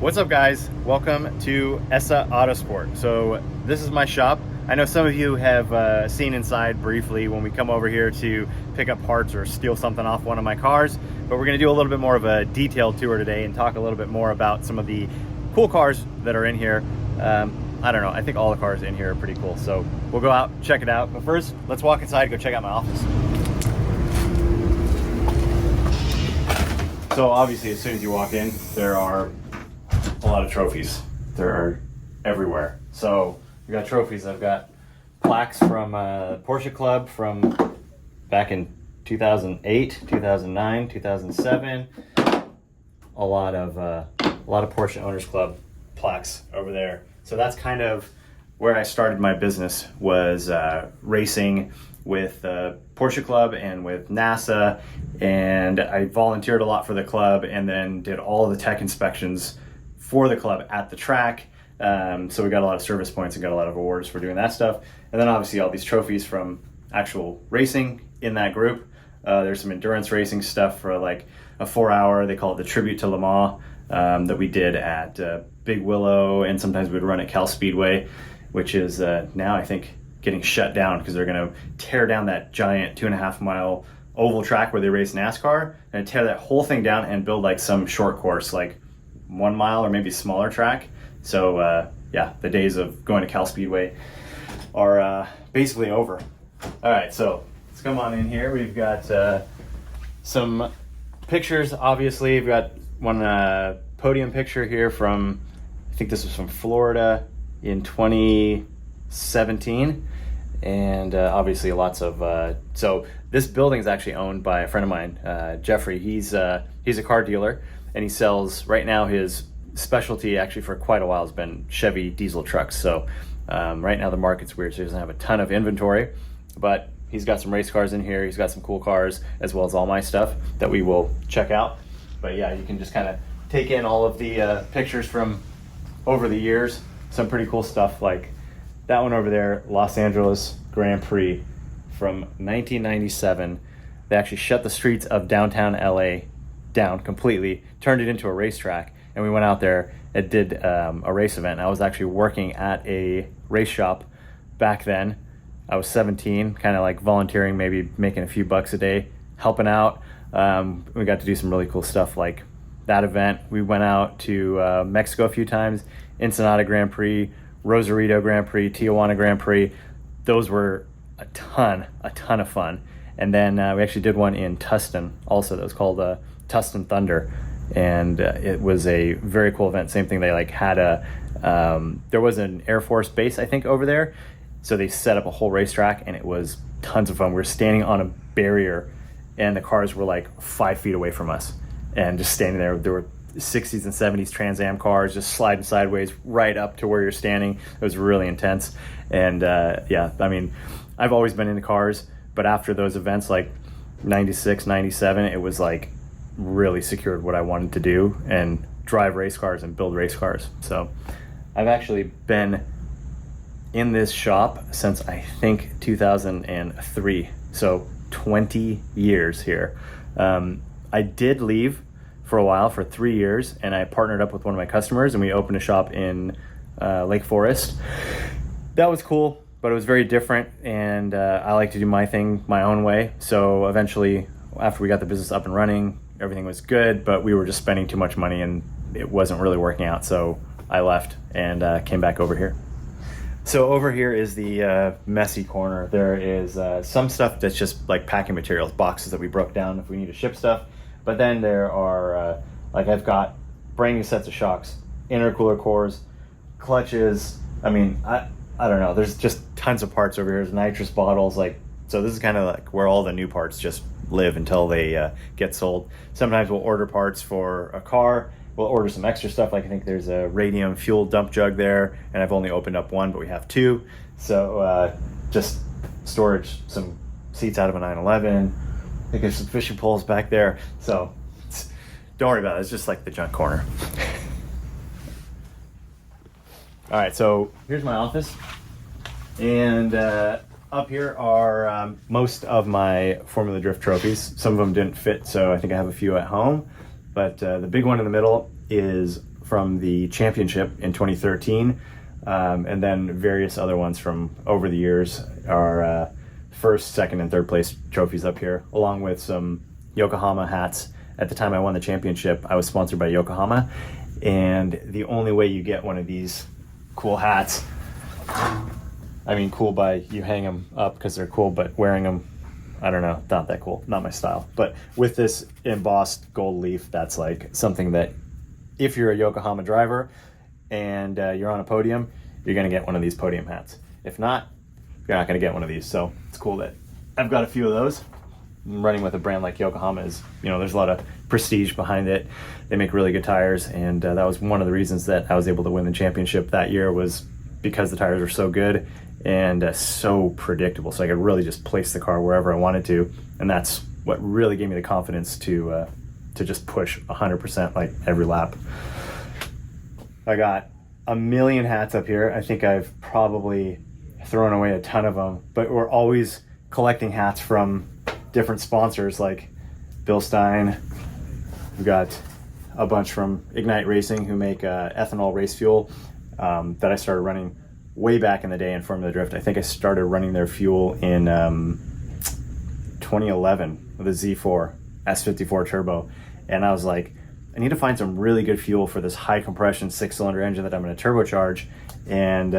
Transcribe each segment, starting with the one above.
What's up, guys? Welcome to Essa Autosport. So this is my shop. I know some of you have seen inside briefly when we come over here to pick up parts or steal something off one of my cars, but we're going to do a little bit more of a detailed tour today and talk a little bit more about some of the cool cars that are in here. I don't know, I think all the cars in here are pretty cool, so we'll go out, check it out. But first, let's walk inside and go check out my office. So obviously, as soon as you walk in, there are a lot of trophies. They're everywhere. So we got trophies. I've got plaques from Porsche Club from back in 2008, 2009, 2007. A lot of Porsche Owners Club plaques over there. So that's kind of where I started my business, was racing with Porsche Club and with NASA, and I volunteered a lot for the club and then did all the tech inspections for the club at the track. So we got a lot of service points and got a lot of awards for doing that stuff. And then obviously all these trophies from actual racing in that group. There's some endurance racing stuff for like a 4-hour, they call it the Tribute to Le Mans, that we did at Big Willow, and sometimes we'd run at Cal Speedway, which is now I think getting shut down because they're going to tear down that giant 2.5-mile oval track where they race NASCAR, and tear that whole thing down and build like some short course, like 1 mile or maybe smaller track. So yeah, the days of going to Cal Speedway are basically over. All right, so let's come on in here. We've got some pictures. Obviously, we've got one podium picture here from, I think this was from Florida in 2017. And obviously lots of, so this building is actually owned by a friend of mine, Jeffrey. He's a car dealer, and he sells, right now his specialty actually for quite a while has been Chevy diesel trucks. So right now the market's weird, so he doesn't have a ton of inventory, but he's got some race cars in here. He's got some cool cars, as well as all my stuff that we will check out. But yeah, you can just kind of take in all of the pictures from over the years. Some pretty cool stuff, like that one over there, Los Angeles Grand Prix from 1997. They actually shut the streets of downtown LA down completely, turned it into a racetrack, and we went out there and did a race event. I was actually working at a race shop back then. I was 17, kind of like volunteering, maybe making a few bucks a day, helping out. We got to do some really cool stuff like that event. We went out to Mexico a few times, Ensenada Grand Prix, Rosarito Grand Prix, Tijuana Grand Prix. Those were a ton of fun. And then we actually did one in Tustin also that was called Tustin Thunder. And it was a very cool event. Same thing, they like had there was an Air Force base, I think, over there. So they set up a whole racetrack, and it was tons of fun. We were standing on a barrier, and the cars were like 5 feet away from us. And just standing there, there were 60s and 70s Trans Am cars just sliding sideways right up to where you're standing. It was really intense. And yeah, I mean, I've always been into cars, but after those events like 96, 97, it was like really secured what I wanted to do and drive race cars and build race cars. So I've actually been in this shop since I think 2003. So 20 years here. I did leave for a while, for 3 years, and I partnered up with one of my customers, and we opened a shop in Lake Forest. That was cool, but it was very different, and I like to do my thing my own way. So eventually, after we got the business up and running, everything was good, but we were just spending too much money, and it wasn't really working out. So I left and came back over here. So over here is the messy corner. There is some stuff that's just like packing materials, boxes that we broke down if we need to ship stuff. But then there are, like I've got brand new sets of shocks, intercooler cores, clutches. I mean, I don't know. There's just tons of parts over here. There's nitrous bottles. Like, so this is kind of like where all the new parts just live until they get sold. Sometimes we'll order parts for a car. We'll order some extra stuff. Like I think there's a radium fuel dump jug there, and I've only opened up one, but we have two. So just storage, some seats out of a 911. I think there's some fishing poles back there. So don't worry about it. It's just like the junk corner. All right, so here's my office. And up here are most of my Formula Drift trophies. Some of them didn't fit, so I think I have a few at home. But the big one in the middle is from the championship in 2013, and then various other ones from over the years are first, second, and third place trophies up here, along with some Yokohama hats. At the time I won the championship, I was sponsored by Yokohama, and the only way you get one of these cool hats, I mean cool by you hang them up because they're cool, but wearing them, I don't know, not that cool, not my style. But with this embossed gold leaf, that's like something that if you're a Yokohama driver and you're on a podium, you're going to get one of these podium hats. If not, you're not going to get one of these. So it's cool that I've got a few of those. Running with a brand like Yokohama is, you know, there's a lot of prestige behind it. They make really good tires, and that was one of the reasons that I was able to win the championship that year, was because the tires were so good and so predictable. So I could really just place the car wherever I wanted to, and that's what really gave me the confidence to just push 100% like every lap. I got a million hats up here. I think I've probably thrown away a ton of them, but we're always collecting hats from different sponsors like Bill Stein. We've got a bunch from Ignite Racing, who make ethanol race fuel that I started running way back in the day in Formula Drift. I think I started running their fuel in 2011 with a Z4 S54 turbo, and I was like, I need to find some really good fuel for this high compression 6-cylinder engine that I'm going to turbocharge. And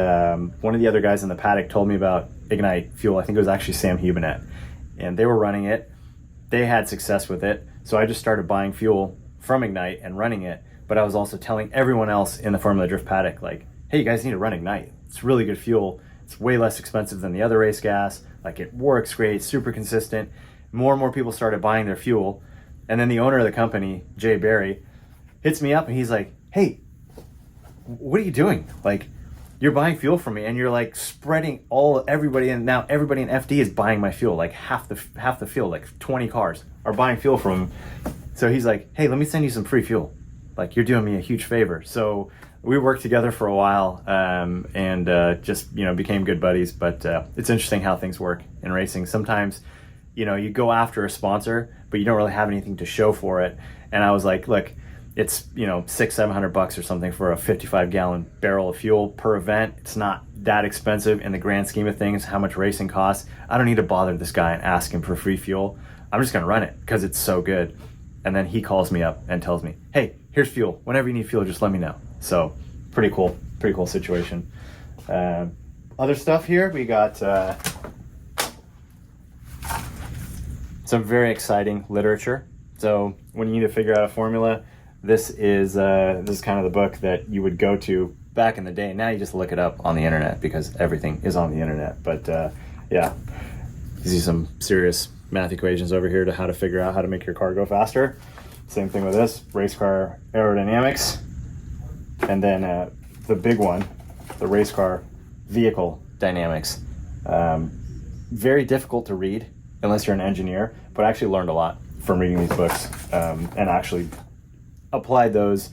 one of the other guys in the paddock told me about Ignite fuel. I think it was actually Sam Hubenet, and they were running it. They had success with it, so I just started buying fuel from Ignite and running it. But I was also telling everyone else in the Formula Drift paddock, like, hey, you guys need to run Ignite. It's really good fuel. It's way less expensive than the other race gas. Like, it works great, super consistent. More and more people started buying their fuel. And then the owner of the company, Jay Barry, hits me up and he's like, hey, what are you doing? Like, you're buying fuel from me and you're like spreading everybody, and now everybody in FD is buying my fuel. Like half the field, like 20 cars are buying fuel from him. So he's like, hey, let me send you some free fuel. Like, you're doing me a huge favor. So we worked together for a while, and just, you know, became good buddies. But it's interesting how things work in racing. Sometimes, you know, you go after a sponsor, but you don't really have anything to show for it. And I was like, look, it's, you know, $600-700 or something for a 55-gallon barrel of fuel per event. It's not that expensive in the grand scheme of things, how much racing costs. I don't need to bother this guy and ask him for free fuel. I'm just going to run it because it's so good. And then he calls me up and tells me, hey, here's fuel. Whenever you need fuel, just let me know. So pretty cool situation. Other stuff here, we got some very exciting literature. So when you need to figure out a formula, this is kind of the book that you would go to back in the day. Now you just look it up on the internet because everything is on the internet. But yeah, you see some serious math equations over here to how to figure out how to make your car go faster. Same thing with this, race car aerodynamics. And then the big one, the race car vehicle dynamics. Very difficult to read unless you're an engineer, but I actually learned a lot from reading these books, and actually applied those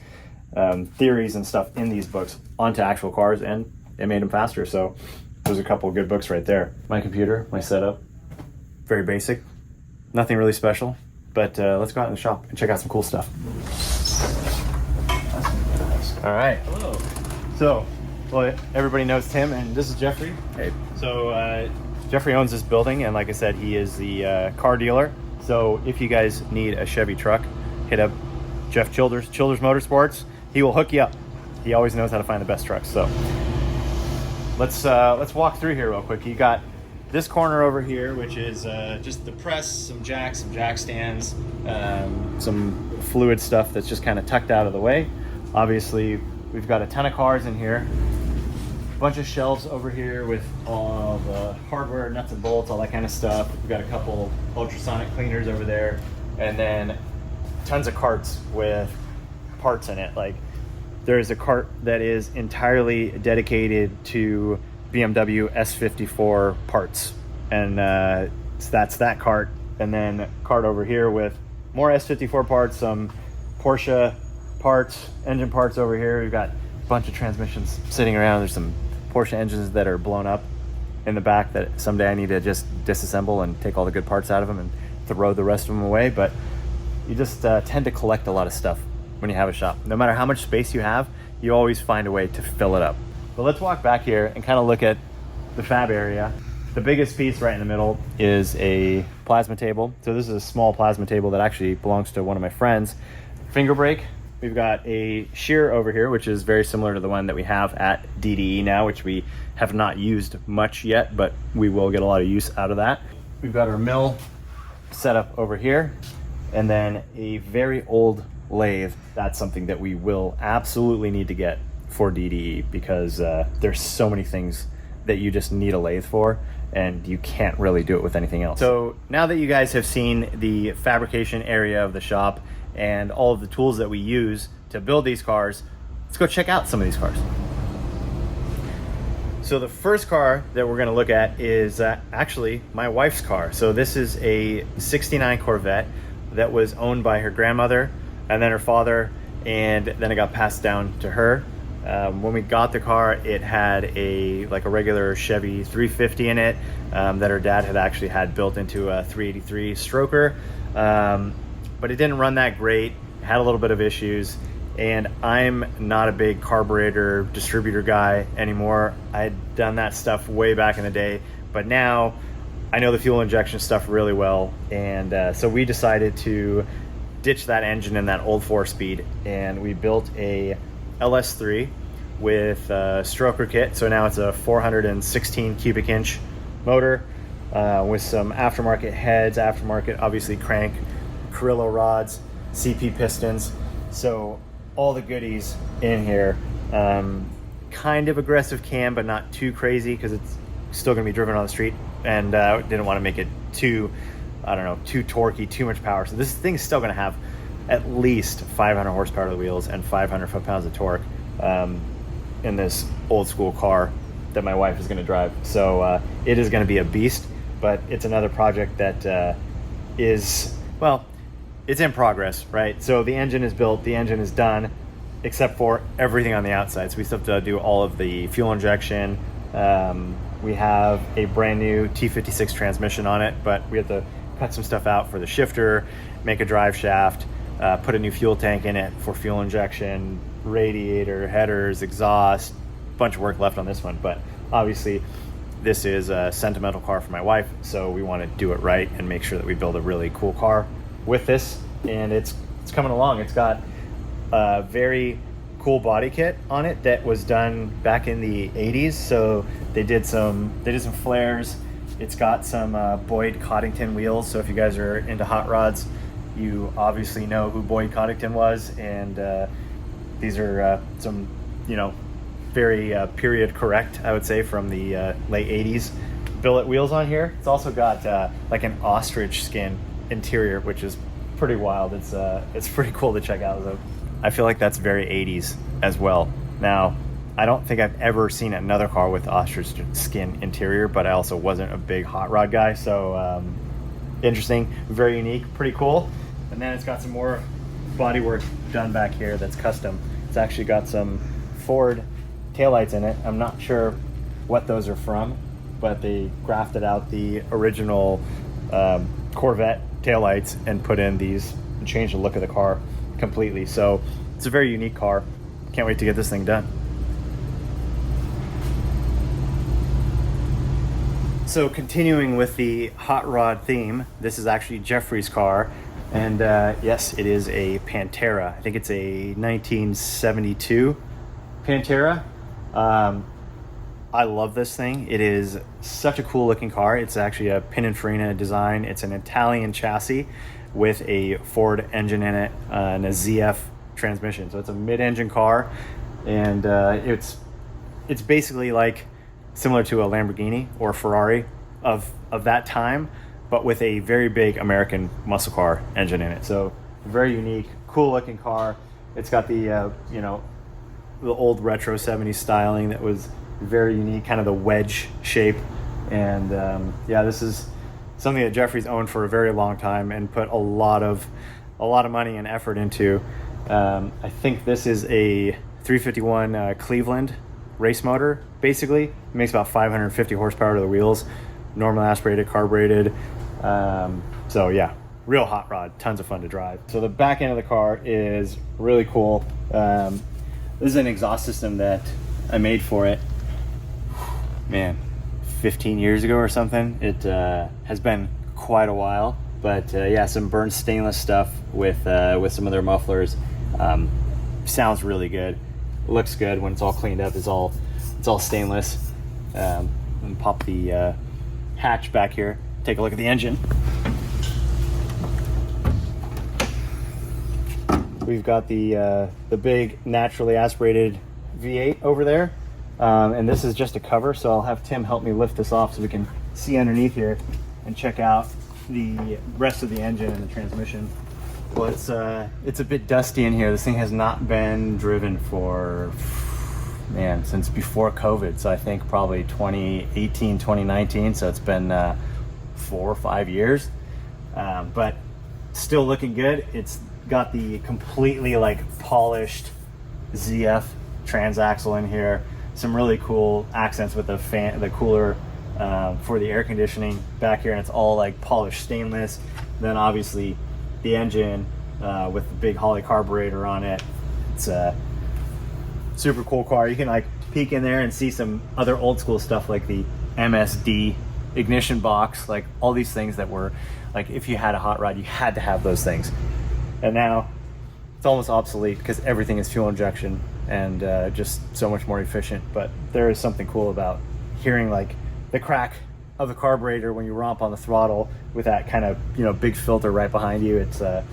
theories and stuff in these books onto actual cars, and it made them faster. So there's a couple of good books right there. My computer, my setup, very basic, nothing really special, but let's go out in the shop and check out some cool stuff. All right. Hello. So, well, everybody knows Tim, and this is Jeffrey. Hey. So Jeffrey owns this building, and like I said, he is the car dealer. So if you guys need a Chevy truck, hit up Jeff Childers Motorsports. He will hook you up. He always knows how to find the best trucks. So let's walk through here real quick. You got this corner over here, which is just the press, some jack stands, some fluid stuff that's just kind of tucked out of the way. Obviously, we've got a ton of cars in here. A bunch of shelves over here with all the hardware, nuts and bolts, all that kind of stuff. We've got a couple ultrasonic cleaners over there, and then tons of carts with parts in it. Like, there's a cart that is entirely dedicated to BMW S54 parts, and that's that cart. And then a cart over here with more S54 parts, some Porsche parts, engine parts over here. We've got a bunch of transmissions sitting around. There's some Porsche engines that are blown up in the back that someday I need to just disassemble and take all the good parts out of them and throw the rest of them away. But you just tend to collect a lot of stuff when you have a shop. No matter how much space you have, you always find a way to fill it up. But let's walk back here and kind of look at the fab area. The biggest piece right in the middle is a plasma table. So this is a small plasma table that actually belongs to one of my friends. Finger brake. We've got a shear over here, which is very similar to the one that we have at DDE now, which we have not used much yet, but we will get a lot of use out of that. We've got our mill set up over here, and then a very old lathe. That's something that we will absolutely need to get for DDE, because there's so many things that you just need a lathe for, and you can't really do it with anything else. So now that you guys have seen the fabrication area of the shop and all of the tools that we use to build these cars, let's go check out some of these cars. So the first car that we're gonna look at is actually my wife's car. So this is a 69 Corvette that was owned by her grandmother and then her father, and then it got passed down to her. When we got the car, it had a regular Chevy 350 in it that her dad had actually had built into a 383 stroker, but it didn't run that great. It had a little bit of issues, and I'm not a big carburetor distributor guy anymore. I had done that stuff way back in the day, but now I know the fuel injection stuff really well, and so we decided to ditch that engine and that old 4-speed, and we built a LS3 with a stroker kit. So now it's a 416 cubic inch motor with some aftermarket heads, aftermarket obviously crank, Carrillo rods, CP pistons. So all the goodies in here. Kind of aggressive cam, but not too crazy, because it's still going to be driven on the street, and didn't want to make it too, I don't know, too torquey, too much power. So this thing's still going to have at least 500 horsepower to the wheels and 500 foot-pounds of torque in this old school car that my wife is going to drive. So it is going to be a beast, but it's another project that is, well, it's in progress, right? So the engine is built, the engine is done, except for everything on the outside. So we still have to do all of the fuel injection. We have a brand new T56 transmission on it, but we have to cut some stuff out for the shifter, make a drive shaft, put a new fuel tank in it for fuel injection, radiator, headers, exhaust, bunch of work left on this one. But obviously this is a sentimental car for my wife, so we want to do it right and make sure that we build a really cool car with this. And it's coming along. It's got a very cool body kit on it that was done back in the 80s. So they did some flares. It's got some Boyd Coddington wheels. So if you guys are into hot rods, you obviously know who Boyd Coddington was, and these are some, very period correct, I would say, from the late 80s billet wheels on here. It's also got like an ostrich skin interior, which is pretty wild. It's pretty cool to check out. So I feel like that's very 80s as well. Now, I don't think I've ever seen another car with ostrich skin interior, but I also wasn't a big hot rod guy, so interesting, very unique, pretty cool. And then it's got some more bodywork done back here that's custom. It's actually got some Ford taillights in it. I'm not sure what those are from, but they grafted out the original Corvette taillights and put in these and changed the look of the car completely. So it's a very unique car. Can't wait to get this thing done. So continuing with the hot rod theme, this is actually Jeffrey's car. And yes, it is a Pantera. I think it's a 1972 Pantera. I love this thing. It is such a cool looking car. It's actually a Pininfarina design. It's an Italian chassis with a Ford engine in it and a ZF transmission. So it's a mid-engine car, and it's basically like similar to a Lamborghini or Ferrari of that time, but with a very big American muscle car engine in it. So very unique, cool looking car. It's got the the old retro 70s styling that was very unique, kind of the wedge shape. And yeah, this is something that Jeffrey's owned for a very long time and put a lot of money and effort into. I think this is a 351 Cleveland race motor. Basically, it makes about 550 horsepower to the wheels, normally aspirated, carbureted. So yeah, real hot rod, tons of fun to drive. So the back end of the car is really cool. This is an exhaust system that I made for it, man, 15 years ago or something. It has been quite a while, but yeah, some burned stainless stuff with some of their mufflers. Sounds really good, looks good when it's all cleaned up. It's all stainless. And pop the hatch back here, take a look at the engine. We've got the big naturally aspirated V8 over there, and this is just a cover, so I'll have Tim help me lift this off so we can see underneath here and check out the rest of the engine and the transmission. Well, it's a bit dusty in here. This thing has not been driven for, man, since before COVID, so I think probably 2018, 2019, so it's been 4 or 5 years, but still looking good. It's got the completely like polished ZF transaxle in here, some really cool accents with the fan, the cooler for the air conditioning back here, and it's all like polished stainless. Then obviously the engine with the big Holley carburetor on it. It's a super cool car. You can like peek in there and see some other old school stuff like the MSD ignition box, like all these things that were like, if you had a hot rod, you had to have those things. And now it's almost obsolete because everything is fuel injection and just so much more efficient. But there is something cool about hearing like the crack of the carburetor when you romp on the throttle with that kind of, you know, big filter right behind you. It's a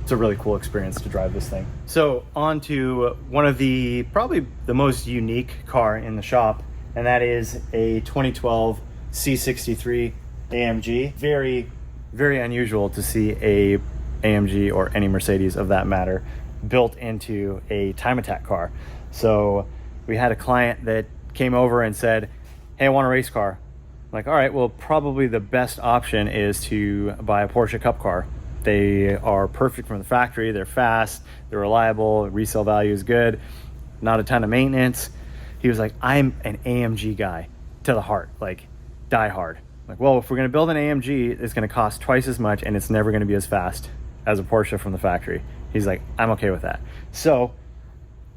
really cool experience to drive this thing. So on to one of the, probably the most unique car in the shop, and that is a 2012 C63 AMG. Very, very unusual to see a AMG, or any Mercedes of that matter, built into a time attack car. So we had a client that came over and said, hey, I want a race car. I'm like, all right, well, probably the best option is to buy a Porsche Cup car. They are perfect from the factory. They're fast, they're reliable, resale value is good, not a ton of maintenance. He was like, I'm an AMG guy to the heart, like die hard. I'm like, well, if we're gonna build an AMG, it's gonna cost twice as much and it's never gonna be as fast as a Porsche from the factory. He's like, I'm okay with that. So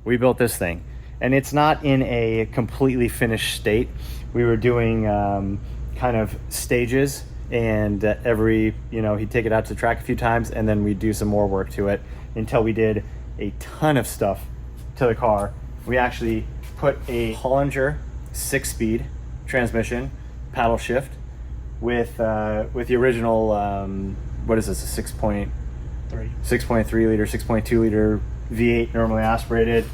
we built this thing, and it's not in a completely finished state. We were doing kind of stages, and every, you know, he'd take it out to the track a few times and then we'd do some more work to it until we did a ton of stuff to the car. We actually put a Hollinger 6-speed transmission, paddle shift, with the original what is this, a 6.3 liter, 6.2 liter V8 normally aspirated.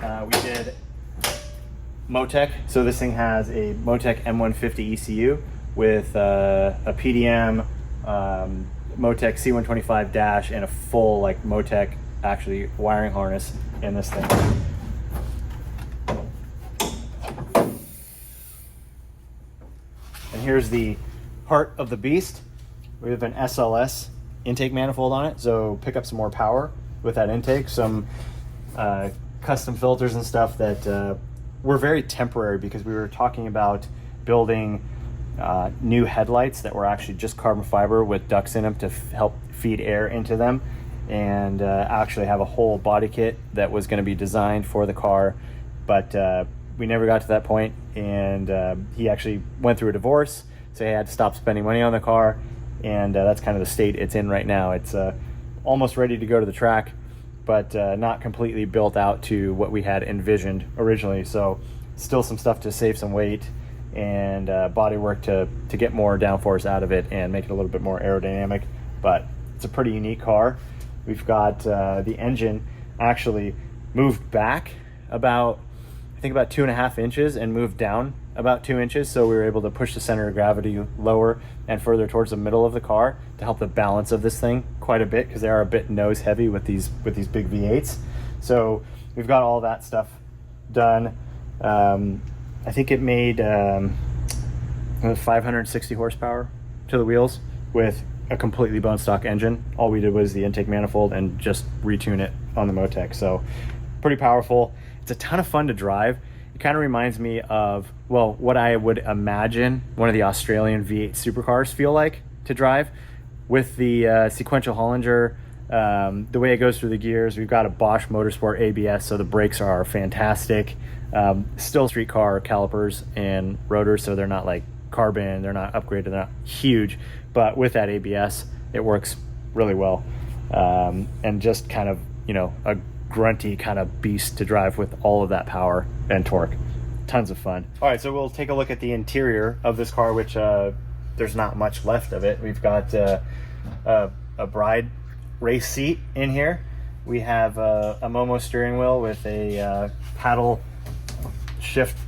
We did Motec, so this thing has a Motec M150 ECU with a PDM, Motec C125 dash, and a full like Motec actually wiring harness in this thing. And here's the heart of the beast. We have an SLS intake manifold on it, so pick up some more power with that intake. Some custom filters and stuff that were very temporary because we were talking about building new headlights that were actually just carbon fiber with ducts in them to help feed air into them, and actually have a whole body kit that was going to be designed for the car, but we never got to that point. And he actually went through a divorce, so he had to stop spending money on the car, and that's kind of the state it's in right now. It's almost ready to go to the track, but not completely built out to what we had envisioned originally. So still some stuff to save some weight and body work to get more downforce out of it and make it a little bit more aerodynamic. But it's a pretty unique car. We've got the engine actually moved back about, I think about 2.5 inches, and moved down about 2 inches, so we were able to push the center of gravity lower and further towards the middle of the car to help the balance of this thing quite a bit, because they are a bit nose heavy with these big V8s. So we've got all that stuff done. I think it made 560 horsepower to the wheels with a completely bone stock engine. All we did was the intake manifold and just retune it on the Motec. So pretty powerful. It's a ton of fun to drive. It kind of reminds me of, well, what I would imagine one of the Australian V8 supercars feel like to drive. with the sequential Hollinger, the way it goes through the gears, we've got a Bosch Motorsport ABS, so the brakes are fantastic. Still street car calipers and rotors, so they're not like carbon, they're not upgraded, they're not huge, but with that ABS, it works really well. And just kind of, a grunty kind of beast to drive with all of that power and torque. Tons of fun. All right, so we'll take a look at the interior of this car, which there's not much left of it. We've got a bride race seat in here. We have a Momo steering wheel with a paddle shift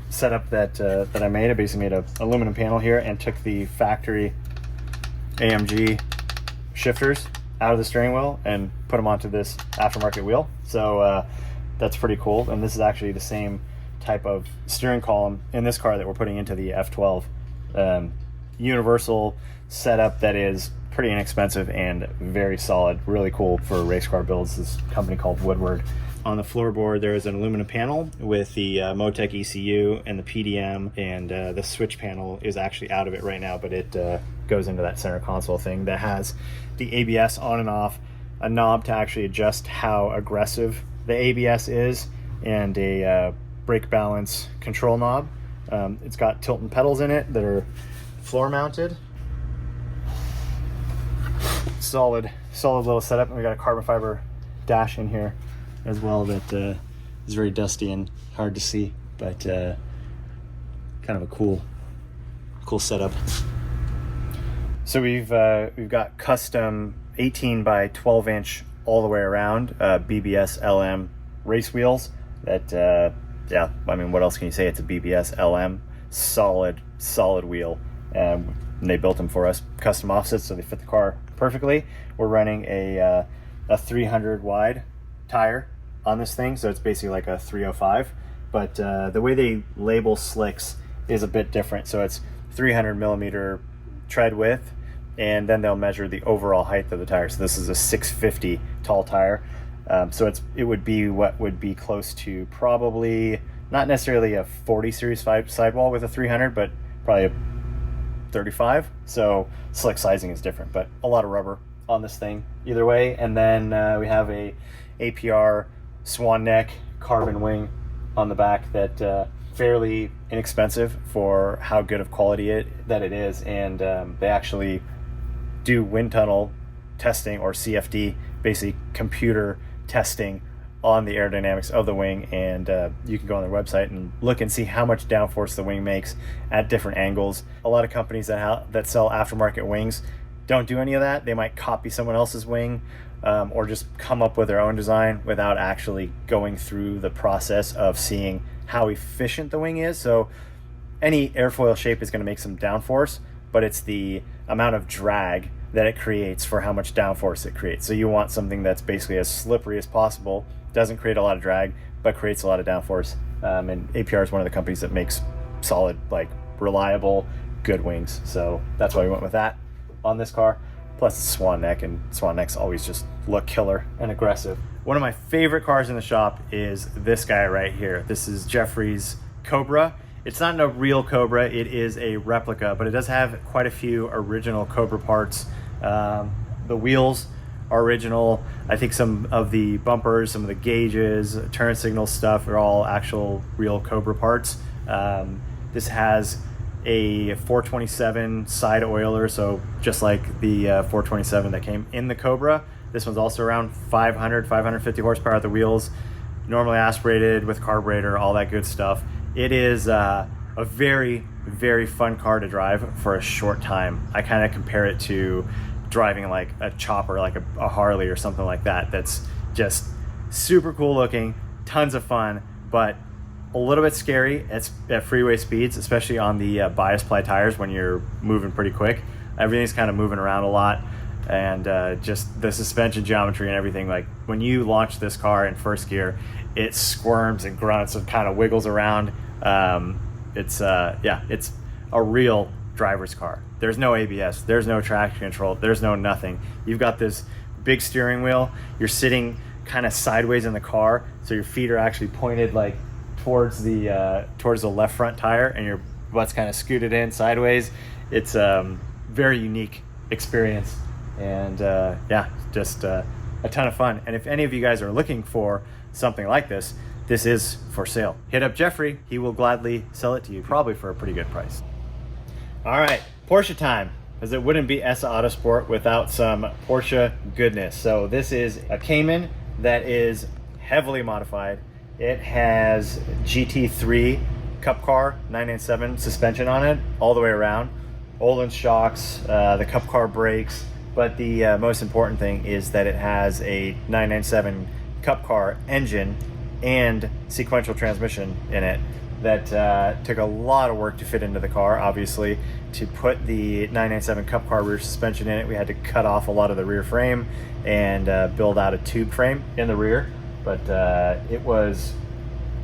setup that I made. I basically made an aluminum panel here and took the factory AMG shifters out of the steering wheel and put them onto this aftermarket wheel. So that's pretty cool. And this is actually the same type of steering column in this car that we're putting into the F12. Universal setup that is pretty inexpensive and very solid. Really cool for race car builds. This company called Woodward. On the floorboard, there is an aluminum panel with the Motec ECU and the PDM, and the switch panel is actually out of it right now, but it goes into that center console thing that has the ABS on and off, a knob to actually adjust how aggressive the ABS is, and a brake balance control knob. It's got Tilton pedals in it that are floor mounted. Solid little setup. And we got a carbon fiber dash in here as well that is very dusty and hard to see, but kind of a cool setup. So we've got custom 18 by 12 inch all the way around BBS LM race wheels that yeah, I mean, what else can you say? It's a BBS LM, solid wheel. And they built them for us, custom offsets, so they fit the car perfectly. We're running a 300 wide tire on this thing, so it's basically like a 305. But the way they label slicks is a bit different. So it's 300 millimeter tread width, and then they'll measure the overall height of the tire. So this is a 650 tall tire. So it would be what would be close to probably not necessarily a 40 series 5 sidewall with a 300, but probably a 35. So slick sizing is different, but a lot of rubber on this thing either way. And then we have a APR swan neck carbon wing on the back that fairly inexpensive for how good of quality that it is. And they actually do wind tunnel testing, or CFD, basically computer testing on the aerodynamics of the wing, and you can go on their website and look and see how much downforce the wing makes at different angles. A lot of companies that sell aftermarket wings don't do any of that. They might copy someone else's wing or just come up with their own design without actually going through the process of seeing how efficient the wing is. So any airfoil shape is going to make some downforce, but it's the amount of drag that it creates for how much downforce it creates. So you want something that's basically as slippery as possible, doesn't create a lot of drag, but creates a lot of downforce. And APR is one of the companies that makes solid, like reliable, good wings. So that's why we went with that on this car. Plus it's swan neck, and swan necks always just look killer and aggressive. One of my favorite cars in the shop is this guy right here. This is Jeffrey's Cobra. It's not a real Cobra, it is a replica, but it does have quite a few original Cobra parts. The wheels are original. I think some of the bumpers, some of the gauges, turn signal stuff are all actual real Cobra parts. This has a 427 side oiler, so just like the 427 that came in the Cobra, this one's also around 550 horsepower at the wheels, normally aspirated with carburetor, all that good stuff. It is a very, very fun car to drive for a short time. I kind of compare it to driving like a chopper, like a Harley or something like that. That's just super cool looking, tons of fun, but a little bit scary at freeway speeds, especially on the bias ply tires when you're moving pretty quick. Everything's kind of moving around a lot, and just the suspension geometry and everything. Like when you launch this car in first gear, it squirms and grunts and kind of wiggles around. It's a real driver's car. There's no ABS, there's no traction control, there's no nothing. You've got this big steering wheel, you're sitting kind of sideways in the car, so your feet are actually pointed like towards the left front tire, and your butt's kind of scooted in sideways. It's very unique experience. And yeah, just a ton of fun. And if any of you guys are looking for something like this, this is for sale. Hit up Jeffrey. He will gladly sell it to you, probably for a pretty good price. All right, Porsche time, as it wouldn't be Essa Autosport without some Porsche goodness. So this is a Cayman that is heavily modified. It has GT3 Cup Car 997 suspension on it all the way around. Öhlins shocks, the Cup Car brakes, but the most important thing is that it has a 997 Cup Car engine and sequential transmission in it that took a lot of work to fit into the car. Obviously, to put the 997 Cup Car rear suspension in it, we had to cut off a lot of the rear frame and build out a tube frame in the rear. But it was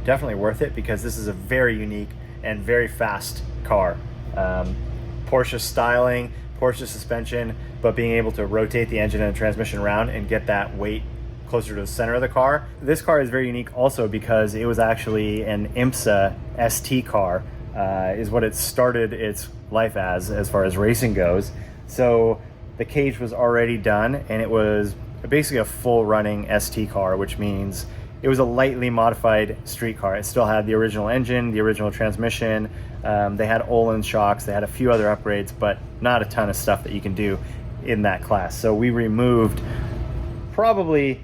definitely worth it because this is a very unique and very fast car. Porsche styling, Porsche suspension, but being able to rotate the engine and the transmission around and get that weight closer to the center of the car. This car is very unique also because it was actually an IMSA ST car, is what it started its life as far as racing goes. So the cage was already done and it was basically a full running ST car, which means it was a lightly modified street car. It still had the original engine, the original transmission. They had Öhlins shocks. They had a few other upgrades, but not a ton of stuff that you can do in that class. So we removed probably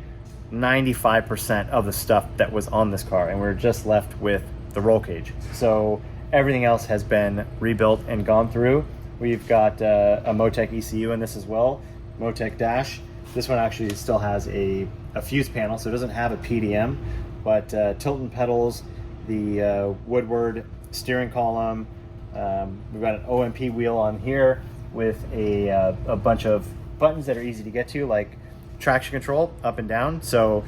95% of the stuff that was on this car, and we're just left with the roll cage. So everything else has been rebuilt and gone through. We've got a Motec ECU in this as well, Motec dash. This one actually still has a fuse panel, so it doesn't have a PDM, but Tilton pedals, the Woodward steering column. We've got an OMP wheel on here with a bunch of buttons that are easy to get to, like traction control up and down. So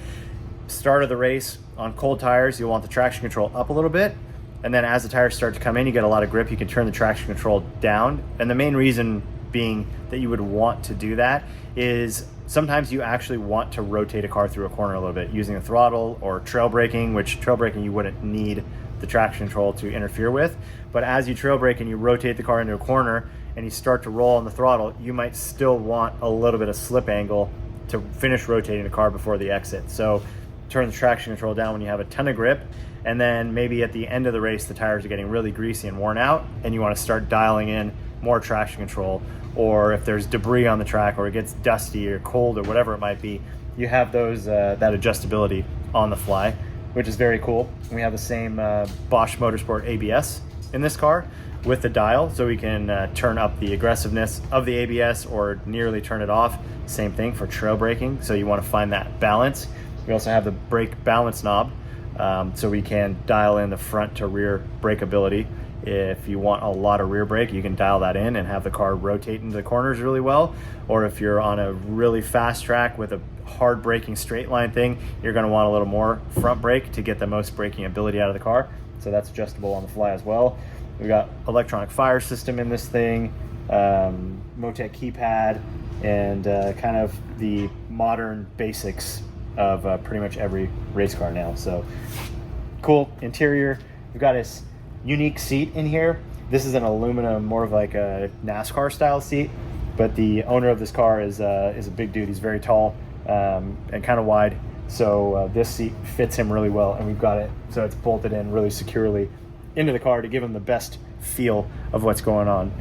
start of the race on cold tires, you'll want the traction control up a little bit. And then as the tires start to come in, you get a lot of grip, you can turn the traction control down. And the main reason being that you would want to do that is sometimes you actually want to rotate a car through a corner a little bit using the throttle or trail braking, which trail braking you wouldn't need the traction control to interfere with. But as you trail brake and you rotate the car into a corner and you start to roll on the throttle, you might still want a little bit of slip angle to finish rotating the car before the exit. So turn the traction control down when you have a ton of grip, and then maybe at the end of the race the tires are getting really greasy and worn out and you want to start dialing in more traction control. Or if there's debris on the track or it gets dusty or cold or whatever it might be, you have those that adjustability on the fly, which is very cool. We have the same Bosch Motorsport ABS in this car with the dial, so we can turn up the aggressiveness of the ABS or nearly turn it off. Same thing for trail braking, so you want to find that balance. We also have the brake balance knob, so we can dial in the front to rear brakeability. If you want a lot of rear brake, you can dial that in and have the car rotate into the corners really well. Or if you're on a really fast track with a hard braking straight line thing, you're going to want a little more front brake to get the most braking ability out of the car. So that's adjustable on the fly as well. We've got electronic fire system in this thing, Motec keypad, and kind of the modern basics of pretty much every race car now. So cool interior. We've got this unique seat in here. This is an aluminum, more of like a NASCAR style seat, but the owner of this car is a big dude. He's very tall and kind of wide, so this seat fits him really well, and we've got it so it's bolted in really securely into the car to give him the best feel of what's going on.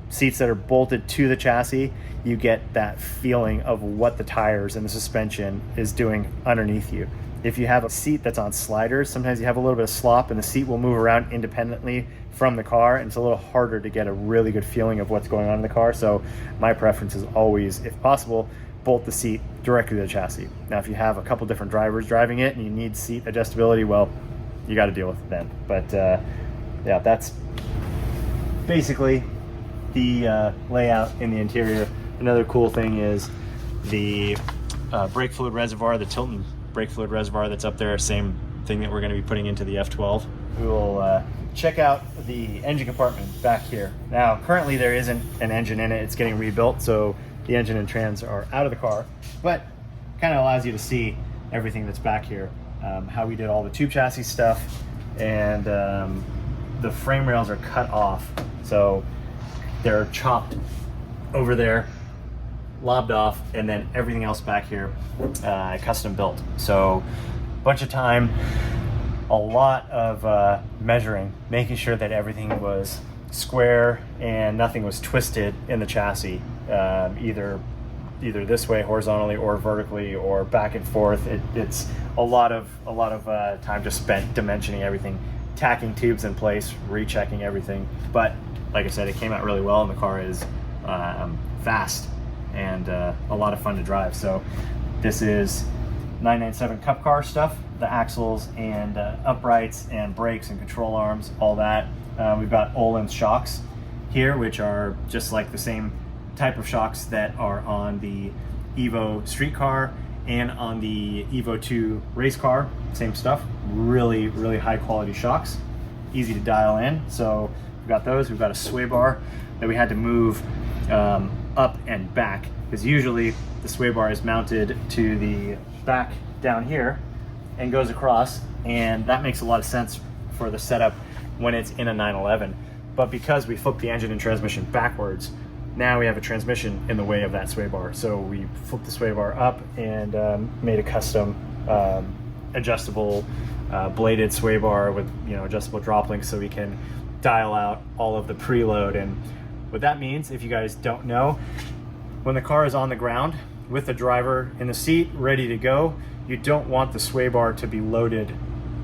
Seats that are bolted to the chassis, you get that feeling of what the tires and the suspension is doing underneath you. If you have a seat that's on sliders, sometimes you have a little bit of slop and the seat will move around independently from the car, and it's a little harder to get a really good feeling of what's going on in the car. So my preference is always, if possible, bolt the seat directly to the chassis. Now, if you have a couple different drivers driving it and you need seat adjustability, well, you got to deal with it then. But yeah, that's basically the layout in the interior. Another cool thing is the brake fluid reservoir, the Tilton brake fluid reservoir that's up there, same thing that we're going to be putting into the F12. We will check out the engine compartment back here. Now, currently there isn't an engine in it. It's getting rebuilt, so the engine and trans are out of the car, but kind of allows you to see everything that's back here, how we did all the tube chassis stuff, and the frame rails are cut off, so they're chopped over there lobbed off, and then everything else back here custom built. So bunch of time, a lot of measuring, making sure that everything was square and nothing was twisted in the chassis, either this way horizontally or vertically or back and forth. It's a lot of time just spent dimensioning everything, tacking tubes in place, rechecking everything. But like I said, it came out really well, and the car is fast and a lot of fun to drive. So this is 997 Cup car stuff, the axles and uprights and brakes and control arms, all that. We've got Öhlins shocks here, which are just like the same type of shocks that are on the Evo street car and on the Evo 2 race car. Same stuff, really high quality shocks, easy to dial in. So we've got those. We've got a sway bar that we had to move up and back, because usually the sway bar is mounted to the back down here and goes across, and that makes a lot of sense for the setup when it's in a 911. But because we flipped the engine and transmission backwards, now we have a transmission in the way of that sway bar. So we flipped the sway bar up and made a custom adjustable bladed sway bar with adjustable drop links, so we can dial out all of the preload. And what that means, if you guys don't know, when the car is on the ground with the driver in the seat ready to go, you don't want the sway bar to be loaded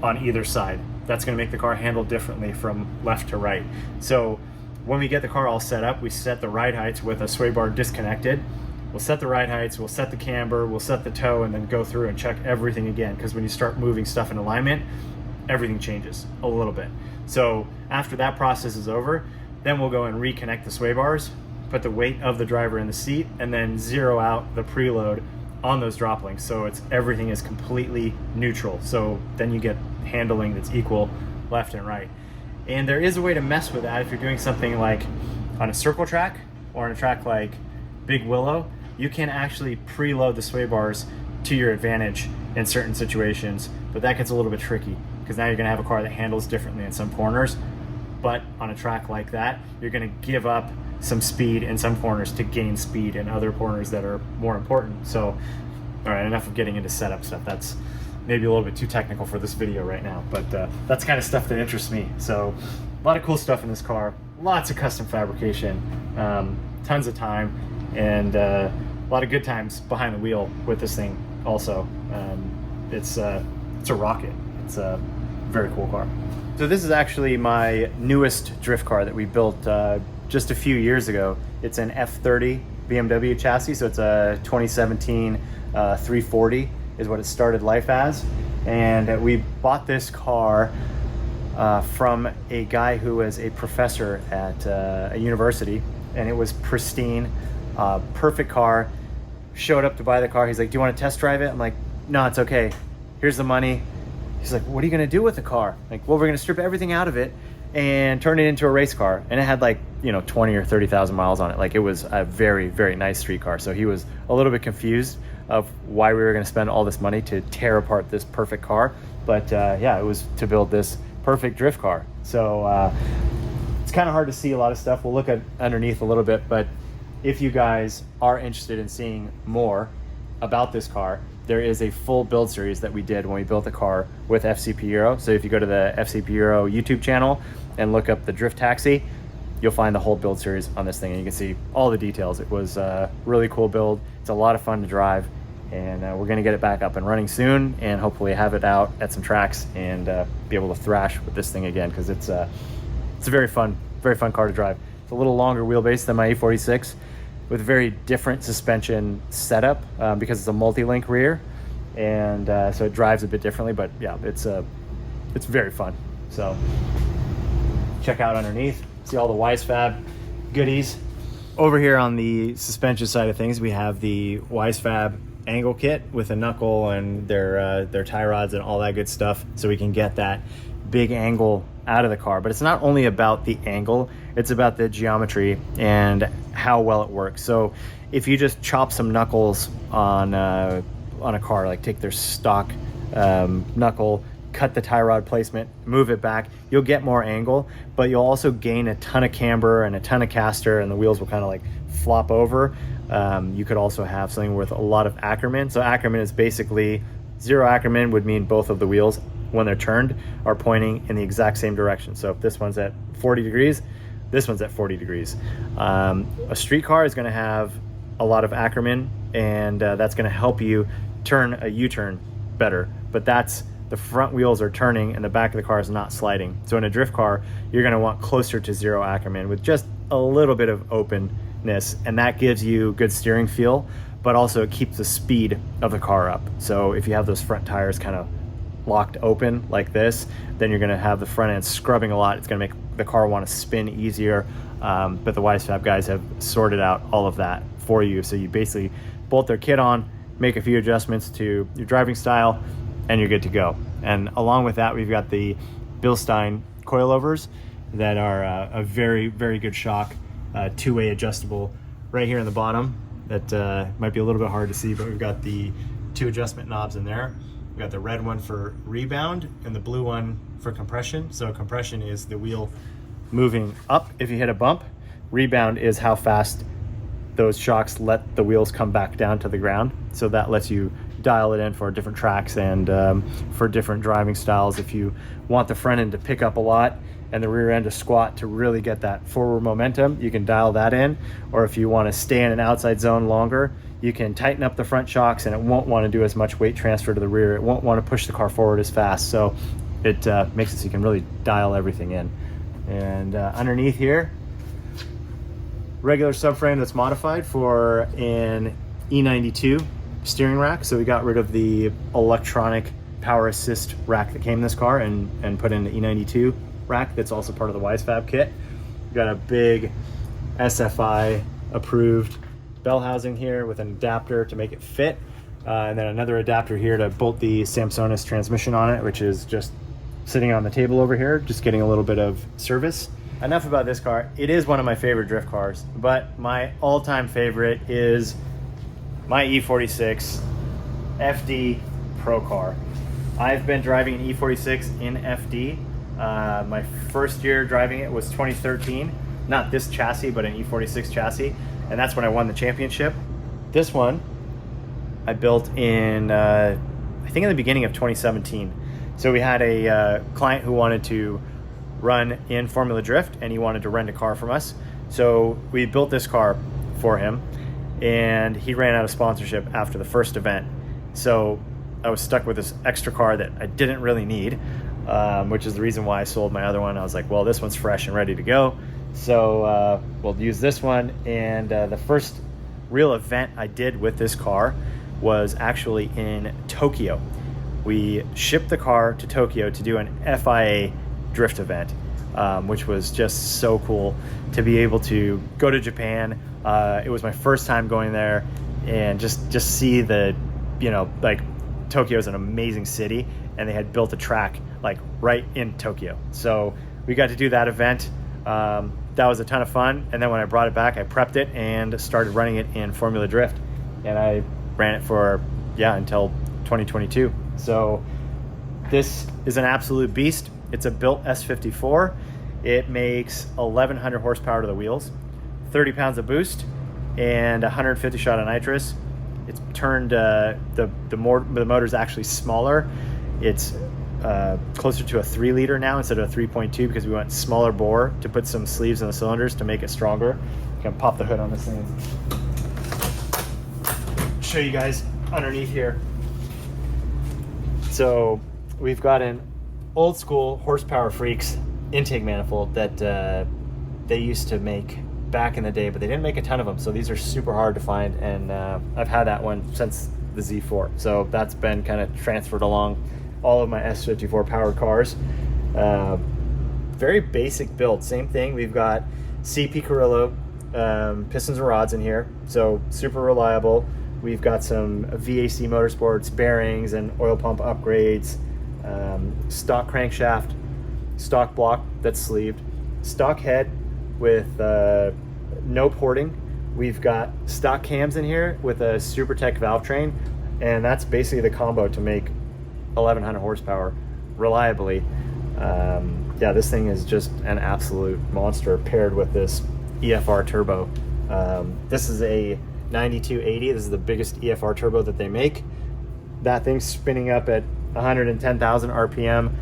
on either side. That's going to make the car handle differently from left to right. So when we get the car all set up, we set the ride heights with a sway bar disconnected. We'll set the ride heights, we'll set the camber, we'll set the toe, and then go through and check everything again, because when you start moving stuff in alignment, everything changes a little bit. So after that process is over, then we'll go and reconnect the sway bars, put the weight of the driver in the seat, and then zero out the preload on those drop links, so everything is completely neutral. So then you get handling that's equal left and right. And there is a way to mess with that if you're doing something like on a circle track or on a track like Big Willow. You can actually preload the sway bars to your advantage in certain situations, but that gets a little bit tricky, because now you're going to have a car that handles differently in some corners. But on a track like that, you're going to give up some speed in some corners to gain speed in other corners that are more important. So, all right, enough of getting into setup stuff. That's maybe a little bit too technical for this video right now, but that's kind of stuff that interests me. So a lot of cool stuff in this car, lots of custom fabrication, tons of time, and a lot of good times behind the wheel with this thing also. It's a rocket. It's a very cool car. So this is actually my newest drift car that we built just a few years ago. It's an F30 BMW chassis, so it's a 2017 340 is what it started life as. And we bought this car from a guy who was a professor at a university, and it was pristine, perfect car. Showed up to buy the car. He's like, "Do you want to test drive it?" I'm like, "No, it's okay. Here's the money." He's like, "What are you going to do with the car?" Like, "Well, we're going to strip everything out of it and turn it into a race car." And it had 20 or 30,000 miles on it. Like, it was a very, very nice street car. So he was a little bit confused of why we were going to spend all this money to tear apart this perfect car. But yeah, it was to build this perfect drift car. So it's kind of hard to see a lot of stuff. We'll look at underneath a little bit, but if you guys are interested in seeing more about this car, there is a full build series that we did when we built the car with FCP Euro. So if you go to the FCP Euro YouTube channel and look up the Drift Taxi, you'll find the whole build series on this thing, and you can see all the details. It was a really cool build. It's a lot of fun to drive, and we're gonna get it back up and running soon, and hopefully have it out at some tracks and be able to thrash with this thing again, because it's a very fun car to drive. It's a little longer wheelbase than my E46, with a very different suspension setup because it's a multi-link rear, and so it drives a bit differently. But yeah, it's very fun. So check out underneath, see all the WiseFab goodies. Over here on the suspension side of things, we have the WiseFab angle kit with a knuckle and their tie rods and all that good stuff, so we can get that big angle out of the car. But it's not only about the angle, it's about the geometry and how well it works. So if you just chop some knuckles on a car, like take their stock knuckle, cut the tie rod placement, move it back, you'll get more angle, but you'll also gain a ton of camber and a ton of caster, and the wheels will kind of like flop over. You could also have something with a lot of Ackerman. So Ackerman is basically, zero Ackerman would mean both of the wheels, when they're turned, are pointing in the exact same direction. So if this one's at 40 degrees, this one's at 40 degrees. A street car is going to have a lot of Ackerman, and that's going to help you turn a U-turn better. But that's, the front wheels are turning and the back of the car is not sliding. So in a drift car, you're going to want closer to zero Ackerman with just a little bit of openness, and that gives you good steering feel, but also it keeps the speed of the car up. So if you have those front tires kind of locked open like this, then you're going to have the front end scrubbing a lot. It's going to make the car want to spin easier, but the Wisefab guys have sorted out all of that for you. So you basically bolt their kit on, make a few adjustments to your driving style, and you're good to go. And along with that, we've got the Bilstein coilovers that are a very, very good shock, two-way adjustable right here in the bottom. That might be a little bit hard to see, but we've got the two adjustment knobs in there. We've got the red one for rebound and the blue one for compression. So compression is the wheel moving up if you hit a bump. Rebound is how fast those shocks let the wheels come back down to the ground. So that lets you dial it in for different tracks and for different driving styles. If you want the front end to pick up a lot and the rear end to squat to really get that forward momentum, you can dial that in. Or if you want to stay in an outside zone longer, you can tighten up the front shocks and it won't want to do as much weight transfer to the rear. It won't want to push the car forward as fast. So it makes it so you can really dial everything in. And underneath here, regular subframe that's modified for an E92 steering rack. So we got rid of the electronic power assist rack that came in this car and put in the E92 rack that's also part of the Wisefab kit. We've got a big SFI approved bell housing here with an adapter to make it fit, and then another adapter here to bolt the Samsonis transmission on it, which is just sitting on the table over here, just getting a little bit of service. Enough about this car. It is one of my favorite drift cars, but my all-time favorite is my E46 FD Pro car. I've been driving an E46 in FD. My first year driving it was 2013. Not this chassis, but an E46 chassis. And that's when I won the championship. This one I built in, I think in the beginning of 2017. So we had a client who wanted to run in Formula Drift and he wanted to rent a car from us. So we built this car for him and he ran out of sponsorship after the first event. So I was stuck with this extra car that I didn't really need, which is the reason why I sold my other one. I was like, well, this one's fresh and ready to go. So we'll use this one. And the first real event I did with this car was actually in Tokyo. We shipped the car to Tokyo to do an FIA drift event, which was just so cool to be able to go to Japan. It was my first time going there and just see the, like Tokyo is an amazing city and they had built a track like right in Tokyo. So we got to do that event. That was a ton of fun. And then when I brought it back, I prepped it and started running it in Formula Drift. And I ran it for, until 2022. So this is an absolute beast. It's a built S54. It makes 1,100 horsepower to the wheels, 30 pounds of boost, and 150 shot of nitrous. It's turned, the motor's actually smaller. It's closer to a 3 liter now instead of a 3.2 because we went smaller bore to put some sleeves in the cylinders to make it stronger. You can pop the hood on this thing. Show you guys underneath here. So we've got an old school Horsepower Freaks intake manifold that they used to make back in the day, but they didn't make a ton of them. So these are super hard to find, and I've had that one since the Z4. So that's been kind of transferred along all of my S54 powered cars. Very basic build, same thing. We've got CP Carrillo pistons and rods in here, so super reliable. We've got some VAC Motorsports bearings and oil pump upgrades, stock crankshaft, stock block that's sleeved, stock head with no porting. We've got stock cams in here with a SuperTech valve train, and that's basically the combo to make 1,100 horsepower reliably. This thing is just an absolute monster paired with this EFR turbo. This is a 9280. This is the biggest EFR turbo that they make. That thing's spinning up at 110,000 RPM,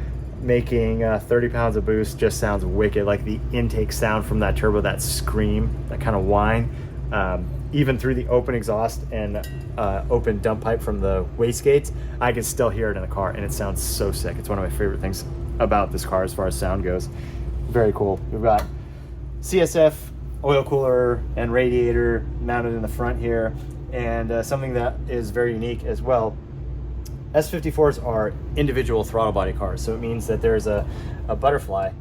making 30 pounds of boost. Just sounds wicked. Like the intake sound from that turbo, that scream, that kind of whine, even through the open exhaust and open dump pipe from the wastegates, I can still hear it in the car, and it sounds so sick. It's one of my favorite things about this car as far as sound goes. Very cool. We've got CSF oil cooler and radiator mounted in the front here, and something that is very unique as well. S54s are individual throttle body cars, so it means that there's a butterfly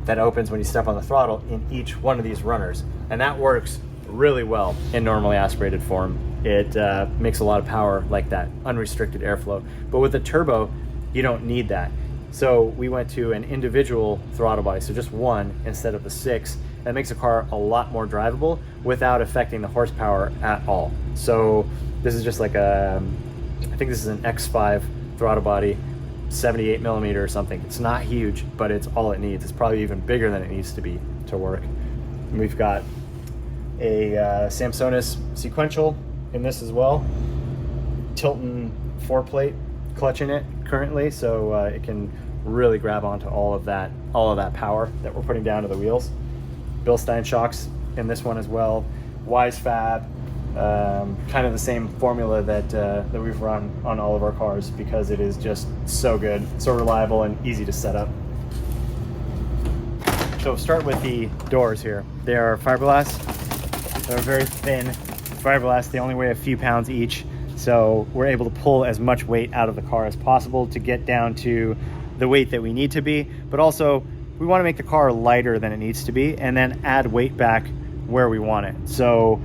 that opens when you step on the throttle in each one of these runners, and that works really well in normally aspirated form. It makes a lot of power like that, unrestricted airflow. But with the turbo, you don't need that. So we went to an individual throttle body, so just one instead of the 6. That makes the car a lot more drivable without affecting the horsepower at all. So this is just like I think this is an X5 throttle body, 78 millimeter or something. It's not huge, but it's all it needs. It's probably even bigger than it needs to be to work. And we've got a Samsonis sequential in this as well. Tilton 4-plate clutch in it currently, so it can really grab onto all of that power that we're putting down to the wheels. Bilstein shocks in this one as well. Wise Fab, kind of the same formula that we've run on all of our cars, because it is just so good, so reliable, and easy to set up. So start with the doors here. They are fiberglass. They're very thin fiberglass. They only weigh a few pounds each, so we're able to pull as much weight out of the car as possible to get down to the weight that we need to be, but also we want to make the car lighter than it needs to be and then add weight back where we want it. So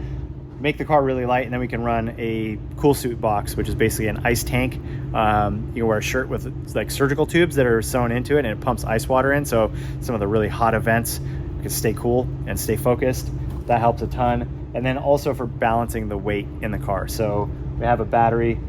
make the car really light, and then we can run a cool suit box, which is basically an ice tank. You can wear a shirt with like surgical tubes that are sewn into it, and it pumps ice water in, so some of the really hot events we can stay cool and stay focused. That helps a ton. And then also for balancing the weight in the car. So we have a battery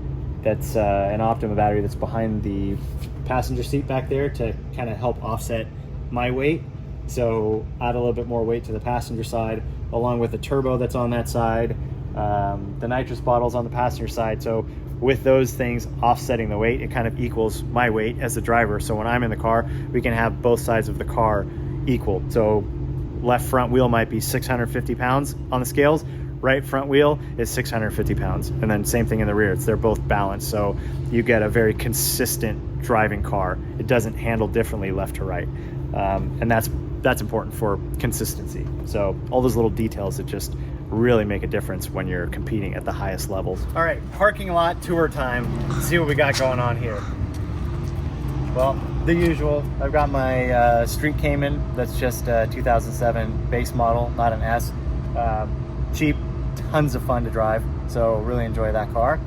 that's an Optima battery that's behind the passenger seat back there to kind of help offset my weight. So add a little bit more weight to the passenger side, along with the turbo that's on that side, the nitrous bottles on the passenger side. So with those things offsetting the weight, it kind of equals my weight as the driver. So when I'm in the car, we can have both sides of the car equal. So left front wheel might be 650 pounds on the scales, right front wheel is 650 pounds. And then same thing in the rear, they're both balanced. So you get a very consistent driving car. It doesn't handle differently left to right. And that's important for consistency. So all those little details that just really make a difference when you're competing at the highest levels. All right, parking lot tour time. Let's see what we got going on here. Well, the usual. I've got my Street Cayman. That's just a 2007 base model, not an S. Cheap, tons of fun to drive. So really enjoy that car.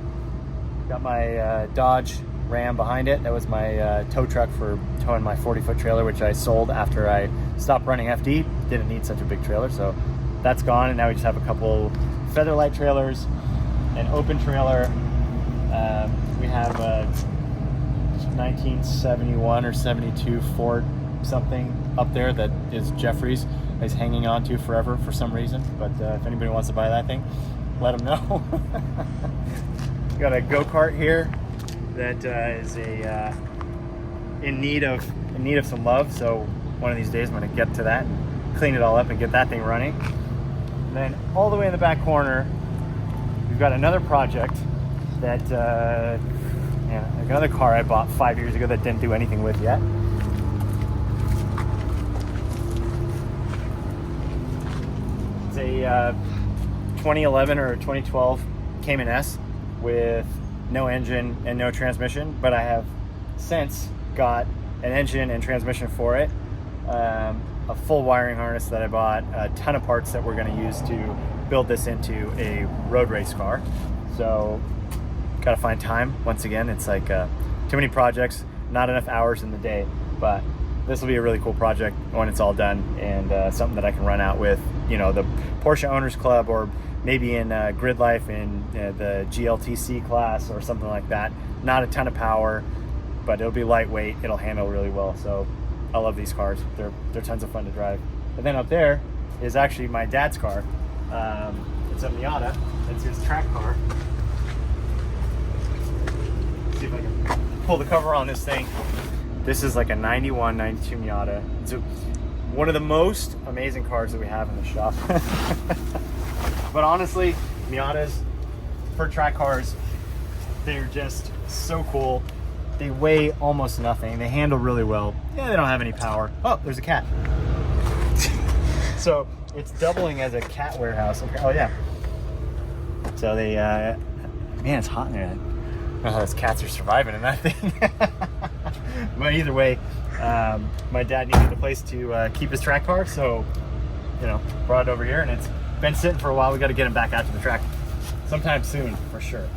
Got my Dodge Ram behind it. That was my tow truck for towing my 40-foot trailer, which I sold after I stopped running FD. Didn't need such a big trailer, so that's gone. And now we just have a couple Featherlight trailers, an open trailer. We have a 1971 or 72 Ford something up there that is Jeffrey's. He's hanging on to forever for some reason, but if anybody wants to buy that thing, let him know. Got a go-kart here that is in need of some love, so one of these days I'm going to get to that and clean it all up and get that thing running. And then all the way in the back corner, we've got another project that another car I bought 5 years ago that didn't do anything with yet. It's a 2011 or 2012 Cayman S with no engine and no transmission, but I have since got an engine and transmission for it, a full wiring harness that I bought, a ton of parts that we're going to use to build this into a road race car. So gotta find time. Once again, it's like too many projects, not enough hours in the day, but this will be a really cool project when it's all done, and something that I can run out with, you know, the Porsche Owners Club, or maybe in Grid Life in the GLTC class or something like that. Not a ton of power, but it'll be lightweight, it'll handle really well. So I love these cars. They're tons of fun to drive. And then up there is actually my dad's car. It's a Miata. It's his track car. Let's see if I can pull the cover on this thing. This is like a 91, 92 Miata. It's one of the most amazing cars that we have in the shop. But honestly, Miatas for track cars, they're just so cool. They weigh almost nothing. They handle really well. Yeah, they don't have any power. Oh, there's a cat. So it's doubling as a cat warehouse. Oh yeah. So they, man, it's hot in there. I don't know how those cats are surviving in that thing. But either way, my dad needed a place to keep his track car, so, you know, brought it over here, and it's been sitting for a while. We got to get him back out to the track sometime soon, for sure.